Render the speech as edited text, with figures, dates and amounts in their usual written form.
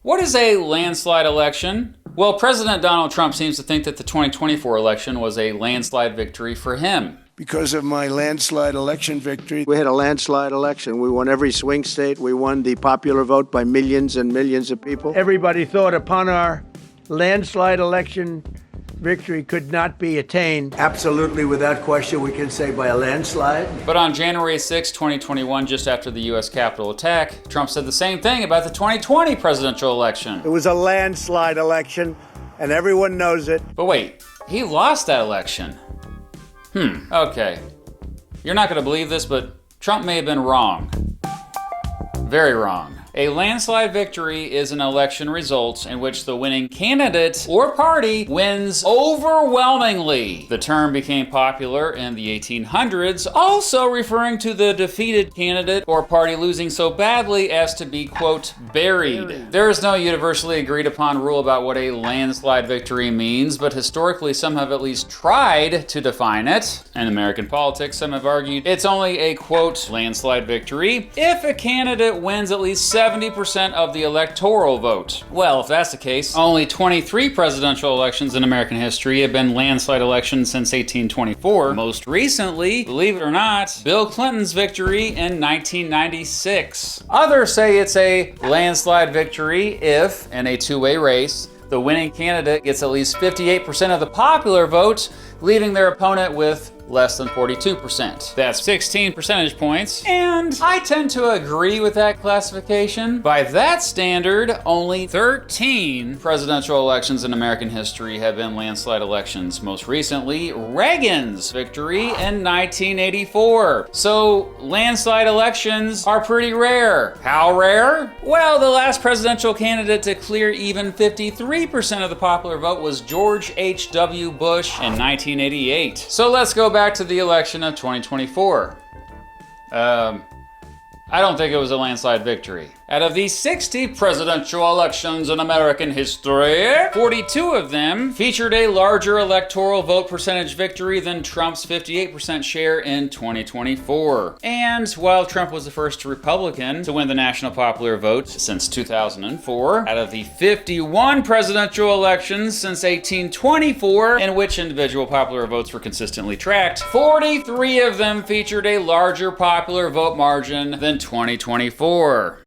What is a landslide election? Well, President Donald Trump seems to think that the 2024 election was a landslide victory for him. Because of my landslide election victory. We had a landslide election. We won every swing state. We won the popular vote by millions and millions of people. Everybody thought upon our landslide election victory could not be attained. Absolutely, without question, we can say by a landslide. But on January 6, 2021, just after the U.S. Capitol attack, Trump said the same thing about the 2020 presidential election. It was a landslide election, and everyone knows it. But wait, he lost that election. Okay. You're not going to believe this, but Trump may have been wrong. Very wrong. A landslide victory is an election result in which the winning candidate or party wins overwhelmingly. The term became popular in the 1800s, also referring to the defeated candidate or party losing so badly as to be, quote, buried. There is no universally agreed upon rule about what a landslide victory means, but historically some have at least tried to define it. In American politics, some have argued it's only a, quote, landslide victory if a candidate wins at least 70% of the electoral vote. Well, if that's the case, only 23 presidential elections in American history have been landslide elections since 1824. Most recently, believe it or not, Bill Clinton's victory in 1996. Others say it's a landslide victory if, in a two-way race, the winning candidate gets at least 58% of the popular vote, leaving their opponent with less than 42%. That's 16 percentage points, and I tend to agree with that classification. By that standard, only 13 presidential elections in American history have been landslide elections. Most recently, Reagan's victory in 1984. So, landslide elections are pretty rare. How rare? Well, the last presidential candidate to clear even 53% of the popular vote was George H.W. Bush in 1988. So let's go back to the election of 2024. I don't think it was a landslide victory. Out of the 60 presidential elections in American history, 42 of them featured a larger electoral vote percentage victory than Trump's 58% share in 2024. And while Trump was the first Republican to win the national popular vote since 2004, out of the 51 presidential elections since 1824 in which individual popular votes were consistently tracked, 43 of them featured a larger popular vote margin than 2024.